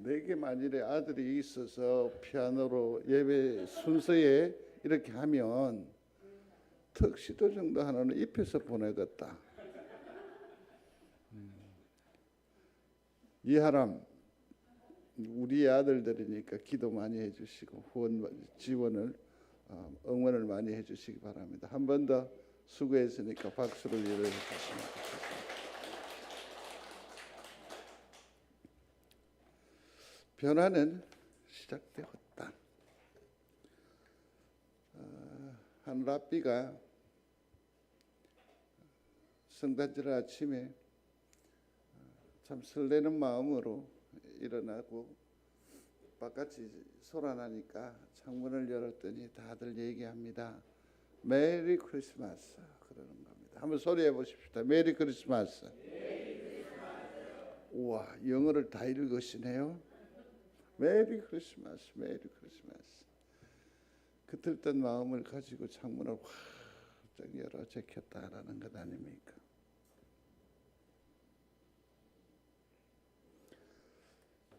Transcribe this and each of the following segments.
내게 만일에 아들이 있어서 피아노로 예배 순서에 이렇게 하면 턱시도 정도 하나는 입혀서 보내겠다. 이하람 우리 아들들이니까 기도 많이 해주시고 후원 지원을 응원을 많이 해주시기 바랍니다. 한 번 더 수고했으니까 박수를 일으켜 주시면 좋겠습니다. 변화는 시작되었다. 한 랍비가 성탄절 아침에 참 설레는 마음으로 일어나고 바깥이 소란하니까 창문을 열었더니 다들 얘기합니다. 메리 크리스마스 그러는 겁니다. 한번 소리해 보십시오. 메리 크리스마스. 우와, 영어를 다 읽으시네요. 메리 크리스마스, 메리 크리스마스. 그 들뜬 마음을 가지고 창문을 활짝 열어 제꼈다라는 것 아닙니까?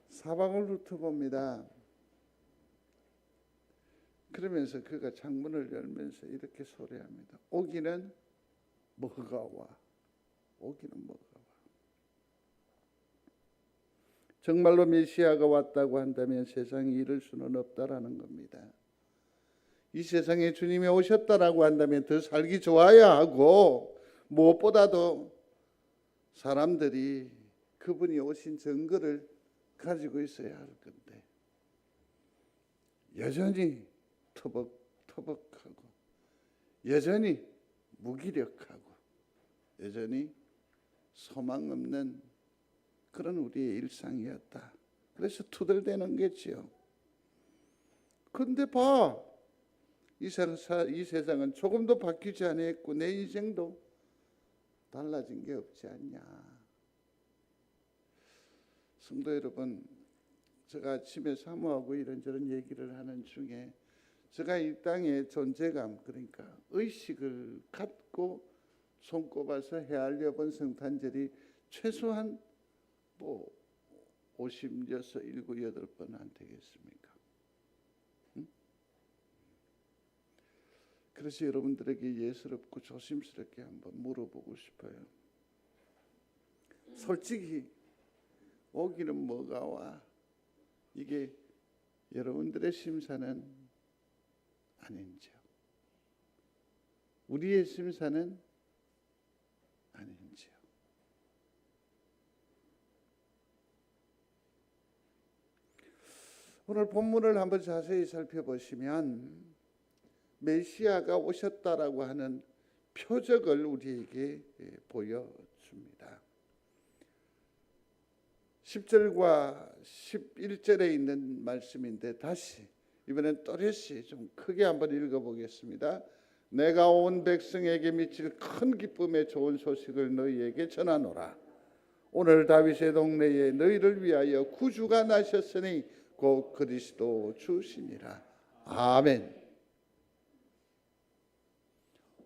사방을 훑어봅니다. 그러면서 그가 창문을 열면서 이렇게 소리합니다. 오기는 뭐가 와. 오기는 뭐가 와. 정말로 메시아가 왔다고 한다면 세상이 이럴 수는 없다라는 겁니다. 이 세상에 주님이 오셨다라고 한다면 더 살기 좋아야 하고 무엇보다도 사람들이 그분이 오신 증거를 가지고 있어야 할 건데 여전히 터벅터벅하고 여전히 무기력하고 여전히 소망 없는 그런 우리의 일상이었다. 그래서 투덜대는 거지요. 근데 봐, 이 세상은 조금도 바뀌지 않았고 내 인생도 달라진 게 없지 않냐. 성도 여러분, 제가 아침에 사모하고 이런저런 얘기를 하는 중에 제가 이 땅의 존재감, 그러니까 의식을 갖고 손꼽아서 헤아려본 성탄절이 최소한 56, 7, 8번 안 되겠습니까? 응? 그래서 여러분들에게 예스럽고 조심스럽게 한번 물어보고 싶어요. 솔직히 오기는 뭐가 와? 이게 여러분들의 심사는 아닌지요? 우리의 심사는 아닌지요? 오늘 본문을 한번 자세히 살펴보시면 메시아가 오셨다라고 하는 표적을 우리에게 보여줍니다. 10절과 11절에 있는 말씀인데 다시 이번엔 또렷이 좀 크게 한번 읽어보겠습니다. 내가 온 백성에게 미칠 큰 기쁨의 좋은 소식을 너희에게 전하노라. 오늘 다윗의 동네에 너희를 위하여 구주가 나셨으니 곧 그리스도 주시니라. 아멘.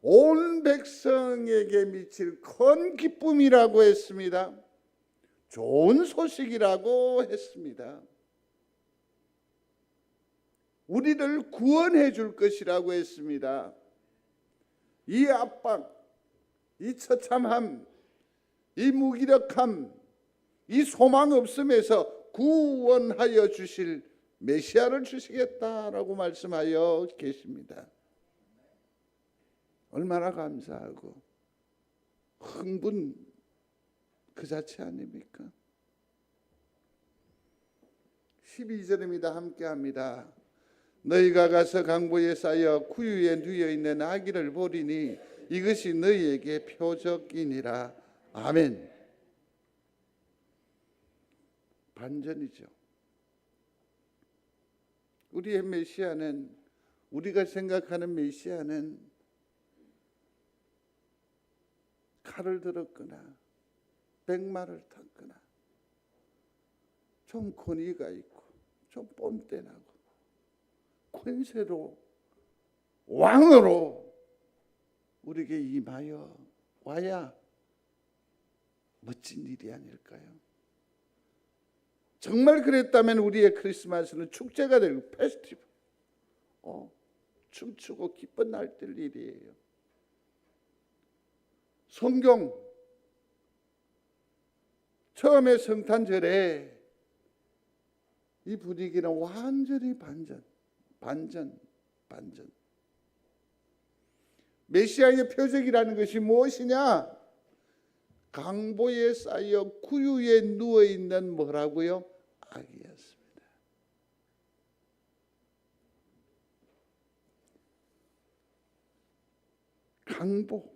온 백성에게 미칠 큰 기쁨이라고 했습니다. 좋은 소식이라고 했습니다. 우리를 구원해 줄 것이라고 했습니다. 이 압박, 이 처참함, 이 무기력함, 이 소망 없음에서 구원하여 주실 메시아를 주시겠다라고 말씀하여 계십니다. 얼마나 감사하고 흥분 그 자체 아닙니까? 12절입니다. 함께합니다. 너희가 가서 강보에 쌓여 구유에 누워 있는 아기를 보리니 이것이 너희에게 표적이니라. 아멘. 반전이죠. 우리의 메시아는, 우리가 생각하는 메시아는 칼을 들었거나 백마를 탔거나 좀 권위가 있고 좀 뽐때나고 권세로 왕으로 우리에게 임하여 와야 멋진 일이 아닐까요? 정말 그랬다면 우리의 크리스마스는 축제가 되고 페스티벌, 춤추고 기쁜 날들 일이에요. 성경 처음에 성탄절에 이 분위기는 완전히 반전. 메시아의 표적이라는 것이 무엇이냐? 강보에 쌓여 구유에 누워있는 뭐라고요? 아기였습니다. 강보,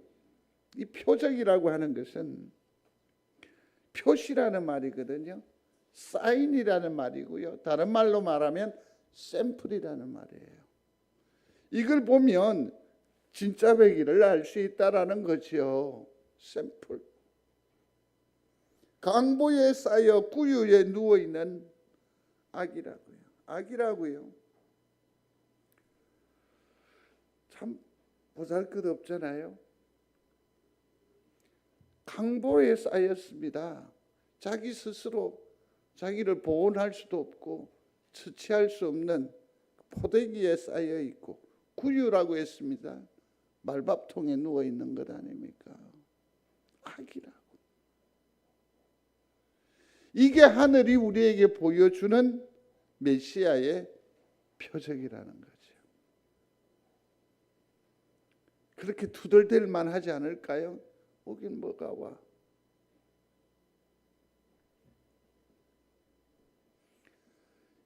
이 표적이라고 하는 것은 표시라는 말이거든요. 사인이라는 말이고요. 다른 말로 말하면 샘플이라는 말이에요. 이걸 보면 진짜 배기를 알 수 있다라는 거지요. 샘플. 강보에 쌓여 구유에 누워있는 아기라고요. 참 보잘것없잖아요. 강보에 쌓였습니다. 자기 스스로 자기를 보존할 수도 없고 처치할 수 없는 포대기에 쌓여 있고 구유라고 했습니다. 말밥통에 누워 있는 것 아닙니까? 아기라고. 이게 하늘이 우리에게 보여주는 메시아의 표적이라는 거죠. 그렇게 투덜댈 만하지 않을까요? 오긴 뭐가 와.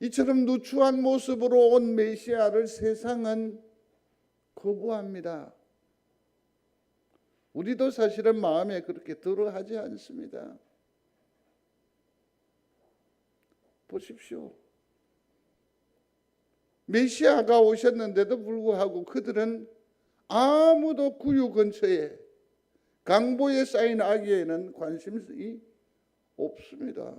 이처럼 누추한 모습으로 온 메시아를 세상은 거부합니다. 우리도 사실은 마음에 그렇게 들어하지 않습니다. 보십시오. 메시아가 오셨는데도 불구하고 그들은 아무도 구유 근처에 강보에 쌓인 아기에는 관심이 없습니다.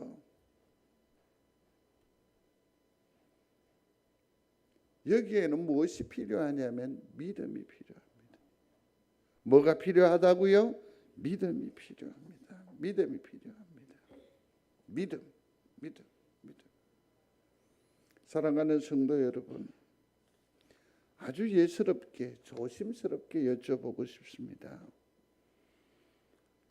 여기에는 무엇이 필요하냐면 믿음이 필요합니다. 뭐가 필요하다고요? 믿음이 필요합니다. 믿음이 필요합니다. 믿음. 사랑하는 성도 여러분, 아주 예스럽게 조심스럽게 여쭤보고 싶습니다.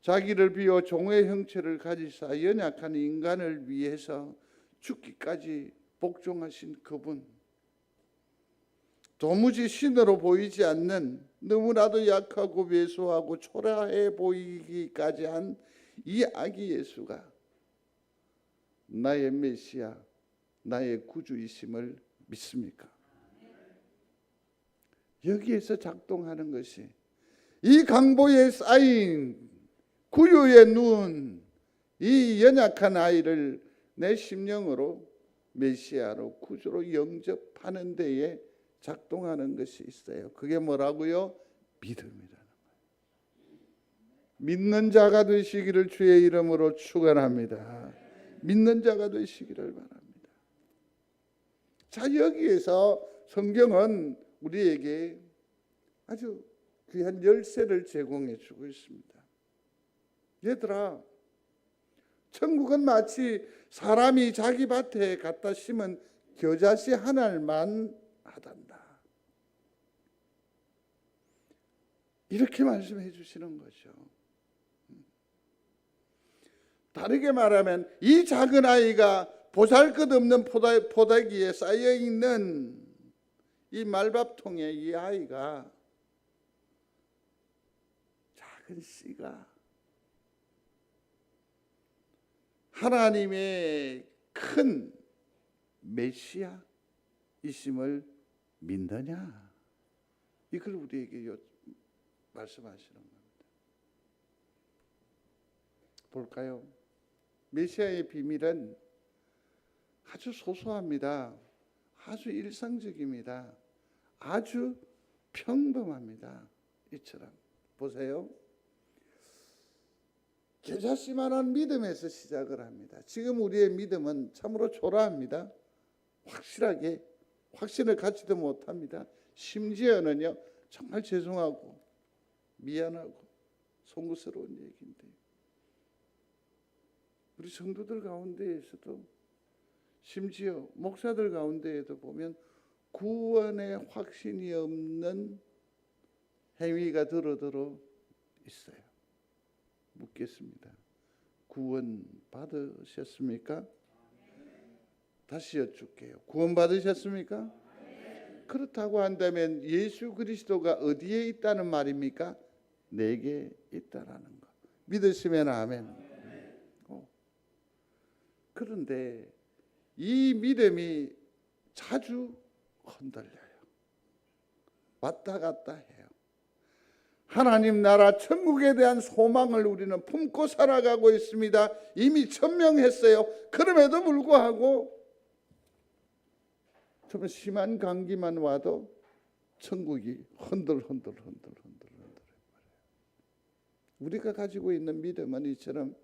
자기를 비워 종의 형체를 가지사 연약한 인간을 위해서 죽기까지 복종하신 그분, 도무지 신으로 보이지 않는 너무나도 약하고 왜소하고 초라해 보이기까지 한 이 아기 예수가 나의 메시아, 나의 구주이심을 믿습니까? 여기에서 작동하는 것이 이 강보에 쌓인 구유에 누운 이 연약한 아이를 내 심령으로 메시아로 구주로 영접하는 데에 작동하는 것이 있어요. 그게 뭐라고요? 믿음이라는 거예요. 믿는 자가 되시기를 주의 이름으로 축원합니다. 믿는 자가 되시기를 바랍니다. 자, 여기에서 성경은 우리에게 아주 귀한 열쇠를 제공해 주고 있습니다. 얘들아, 천국은 마치 사람이 자기 밭에 갖다 심은 겨자씨 한 알만 하단다. 이렇게 말씀해 주시는 거죠. 다르게 말하면 이 작은 아이가 보잘것없는 포대기에 쌓여있는 이 말밥통에 이 아이가 작은 씨가 하나님의 큰 메시아이심을 믿느냐? 이걸 우리에게 말씀하시는 겁니다. 볼까요? 메시아의 비밀은 아주 소소합니다. 아주 일상적입니다. 아주 평범합니다. 이처럼 보세요. 겨자씨만한 믿음에서 시작을 합니다. 지금 우리의 믿음은 참으로 초라합니다. 확신을 갖지도 못합니다. 심지어는요, 정말 죄송하고 미안하고 송구스러운 얘기인데 우리 성도들 가운데에서도 심지어 목사들 가운데에도 보면 구원의 확신이 없는 행위가 들어 있어요. 묻겠습니다. 구원 받으셨습니까? 다시 여쭙게요. 구원 받으셨습니까? 그렇다고 한다면 예수 그리스도가 어디에 있다는 말입니까? 내게 있다라는 거. 믿으시면 아멘. 그런데 이 믿음이 자주 흔들려요. 왔다 갔다 해요. 하나님 나라 천국에 대한 소망을 우리는 품고 살아가고 있습니다. 이미 천명했어요. 그럼에도 불구하고 좀 심한 감기만 와도 천국이 흔들흔들. 우리가 가지고 있는 믿음은 이처럼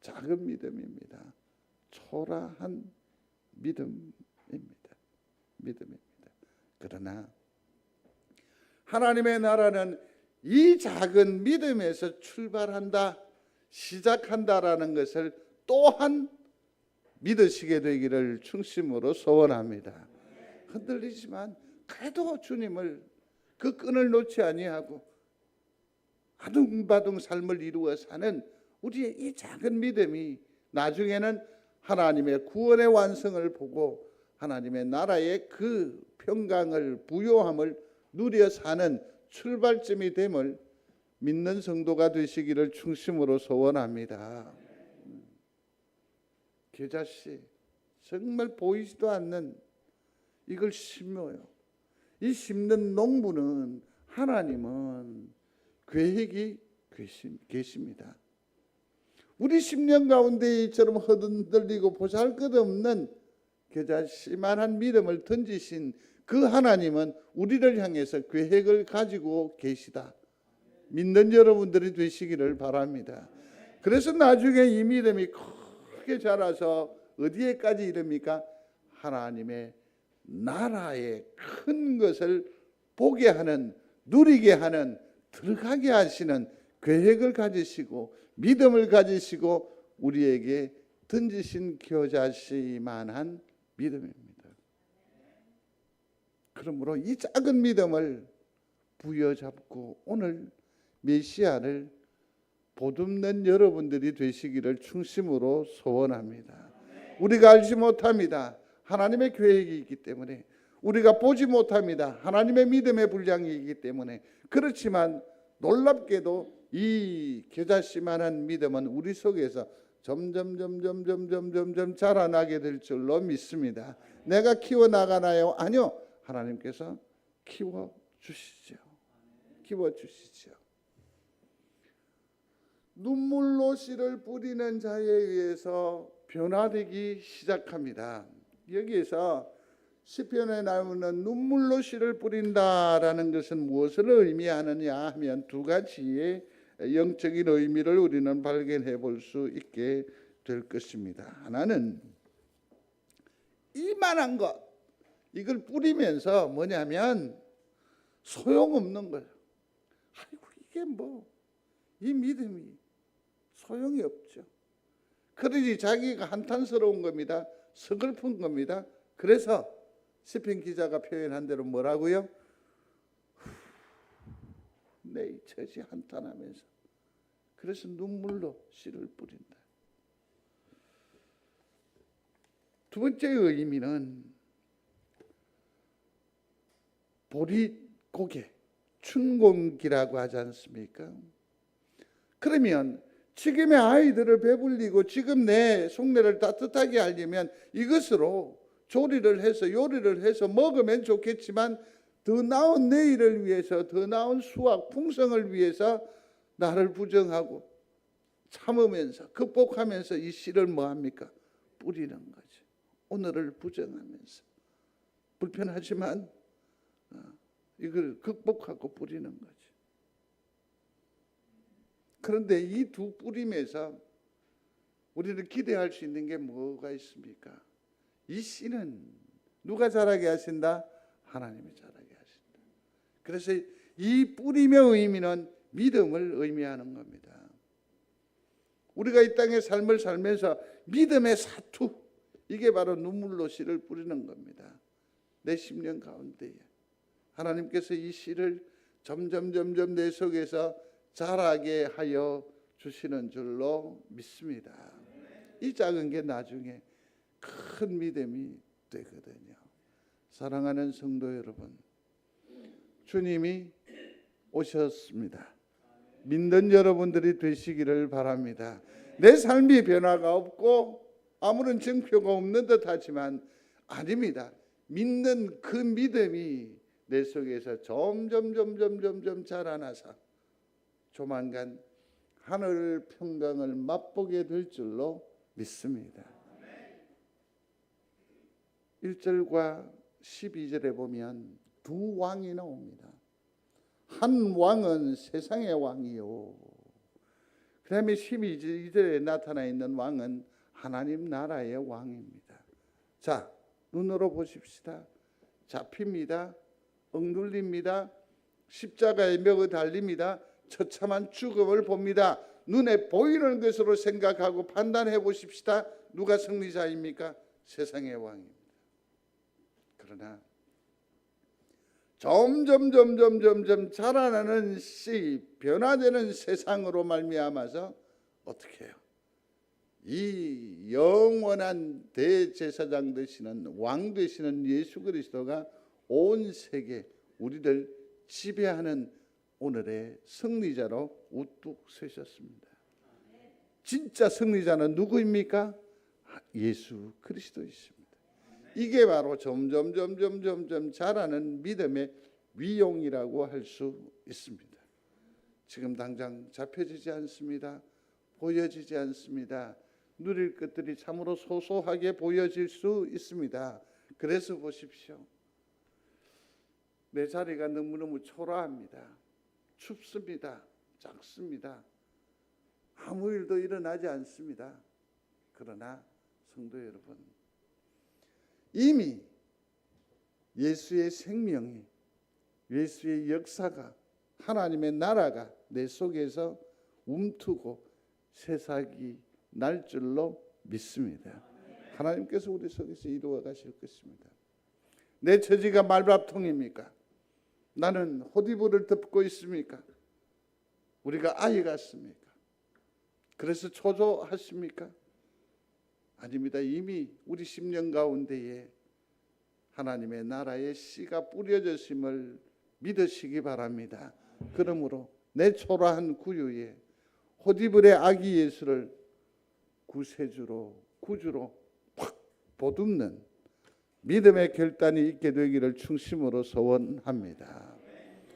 작은 믿음입니다. 초라한 믿음입니다. 그러나 하나님의 나라는 이 작은 믿음에서 출발한다, 시작한다라는 것을 또한 믿으시게 되기를 충심으로 소원합니다. 흔들리지만 그래도 주님을 그 끈을 놓지 아니하고 아둥바둥 삶을 이루어 사는 우리의 이 작은 믿음이 나중에는 하나님의 구원의 완성을 보고 하나님의 나라의 그 평강을 부요함을 누려 사는 출발점이 됨을 믿는 성도가 되시기를 충심으로 소원합니다. 겨자씨 정말 보이지도 않는 이걸 심어요. 이 심는 농부는 하나님은 계획이 계십니다. 우리 10년 가운데 이처럼 흔들리고 보잘것없는 겨자씨만한 믿음을 던지신 그 하나님은 우리를 향해서 계획을 가지고 계시다. 믿는 여러분들이 되시기를 바랍니다. 그래서 나중에 이 믿음이 크게 자라서 어디에까지 이릅니까? 하나님의 나라의 큰 것을 보게 하는, 누리게 하는, 들어가게 하시는 계획을 가지시고 믿음을 가지시고 우리에게 던지신 겨자씨만한 믿음입니다. 그러므로 이 작은 믿음을 부여잡고 오늘 메시아를 보듬는 여러분들이 되시기를 충심으로 소원합니다. 우리가 알지 못합니다. 하나님의 계획이 있기 때문에. 우리가 보지 못합니다. 하나님의 믿음의 분량이 있기 때문에. 그렇지만 놀랍게도 이 겨자씨만한 믿음은 우리 속에서 점점 자라나게 될 줄로 믿습니다. 내가 키워나가나요? 아니요. 하나님께서 키워주시죠. 눈물로 씨를 뿌리는 자에 의해서 변화되기 시작합니다. 여기에서 시편에 나오는 눈물로 씨를 뿌린다라는 것은 무엇을 의미하느냐 하면 두 가지의 영적인 의미를 우리는 발견해 볼 수 있게 될 것입니다. 하나는 이만한 것, 이걸 뿌리면서 뭐냐면 소용없는 거예요. 아이고 이게 뭐, 이 믿음이 소용이 없죠. 그러니 자기가 한탄스러운 겁니다. 서글픈 겁니다. 그래서 시편 기자가 표현한 대로 뭐라고요? 내 처지 한탄하면서 그래서 눈물로 씨를 뿌린다. 두 번째 의미는 보릿고개, 춘공기라고 하지 않습니까? 그러면 지금의 아이들을 배불리고 지금 내 속내를 따뜻하게 하려면 이것으로 조리를 해서 요리를 해서 먹으면 좋겠지만 더 나은 내일을 위해서, 더 나은 수확, 풍성을 위해서 나를 부정하고 참으면서 극복하면서 이 씨를 뭐합니까? 뿌리는 거죠. 오늘을 부정하면서 불편하지만 이걸 극복하고 뿌리는 거죠. 그런데 이 두 뿌림에서 우리는 기대할 수 있는 게 뭐가 있습니까? 이 씨는 누가 자라게 하신다? 하나님이 자라게 하신다. 그래서 이 뿌림의 의미는 믿음을 의미하는 겁니다. 우리가 이 땅의 삶을 살면서 믿음의 사투, 이게 바로 눈물로 씨를 뿌리는 겁니다. 내 심령 가운데에 하나님께서 이 씨를 점점 내 속에서 자라게 하여 주시는 줄로 믿습니다. 이 작은 게 나중에 큰 믿음이 되거든요. 사랑하는 성도 여러분, 주님이 오셨습니다. 믿는 여러분들이 되시기를 바랍니다. 내 삶이 변화가 없고 아무런 증표가 없는 듯 하지만 아닙니다. 믿는 그 믿음이 내 속에서 점점 자라나서 조만간 하늘 평강을 맛보게 될 줄로 믿습니다. 1절과 12절에 보면 두 왕이 나옵니다. 한 왕은 세상의 왕이요, 그 다음에 12절에 나타나 있는 왕은 하나님 나라의 왕입니다. 자, 눈으로 보십시다. 잡힙니다. 억눌립니다. 십자가에 매어 달립니다. 처참한 죽음을 봅니다. 눈에 보이는 것으로 생각하고 판단해 보십시다. 누가 승리자입니까? 세상의 왕입니다. 그러나 점점 자라나는 씨, 변화되는 세상으로 말미암아서 어떻게 해요? 이 영원한 대제사장 되시는 왕 되시는 예수 그리스도가 온 세계 우리를 지배하는 오늘의 승리자로 우뚝 서셨습니다. 진짜 승리자는 누구입니까? 예수 그리스도이십니다. 이게 바로 점점 자라는 믿음의 위용이라고 할 수 있습니다. 지금 당장 잡혀지지 않습니다. 보여지지 않습니다. 누릴 것들이 참으로 소소하게 보여질 수 있습니다. 그래서 보십시오. 내 자리가 너무너무 초라합니다. 춥습니다. 작습니다. 아무 일도 일어나지 않습니다. 그러나 성도 여러분, 이미 예수의 생명이, 예수의 역사가, 하나님의 나라가 내 속에서 움트고 새싹이 날 줄로 믿습니다. 하나님께서 우리 속에서 이루어 가실 것입니다. 내 처지가 말밥통입니까? 나는 호디부를 덮고 있습니까? 우리가 아이 같습니까? 그래서 초조하십니까? 아닙니다. 이미 우리 심령 가운데에 하나님의 나라의 씨가 뿌려졌음을 믿으시기 바랍니다. 그러므로 내 초라한 구유에 호디불의 아기 예수를 구세주로, 구주로 확 보듬는 믿음의 결단이 있게 되기를 중심으로 소원합니다.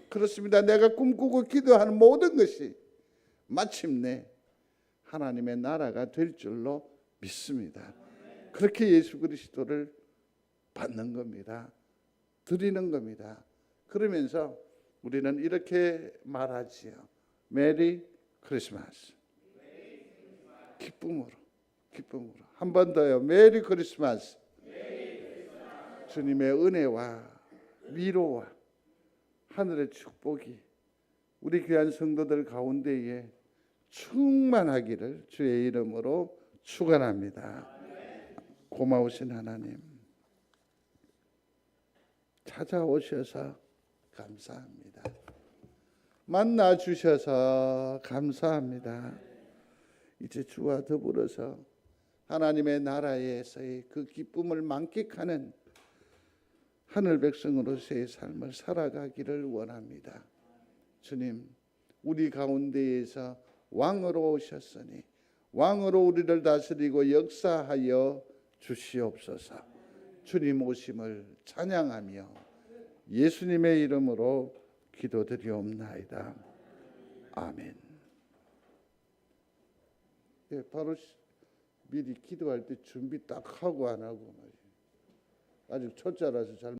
그렇습니다. 내가 꿈꾸고 기도하는 모든 것이 마침내 하나님의 나라가 될 줄로 믿습니다. 그렇게 예수 그리스도를 받는 겁니다. 드리는 겁니다. 그러면서 우리는 이렇게 말하지요. 메리 크리스마스. 기쁨으로. 한 번 더요. 메리 크리스마스. 주님의 은혜와 위로와 하늘의 축복이 우리 귀한 성도들 가운데에 충만하기를 주의 이름으로 축원합니다. 고마우신 하나님, 찾아오셔서 감사합니다. 만나 주셔서 감사합니다. 이제 주와 더불어서 하나님의 나라에서의 그 기쁨을 만끽하는 하늘 백성으로서의 삶을 살아가기를 원합니다. 주님, 우리 가운데에서 왕으로 오셨으니 왕으로 우리를 다스리고 역사하여 주시옵소서. 주님 오심을 찬양하며 예수님의 이름으로 기도드리옵나이다. 아멘. 예, 바로 미리 기도할 때 준비 딱 하고 안 하고 말이에요. 아직 초짜라서 잘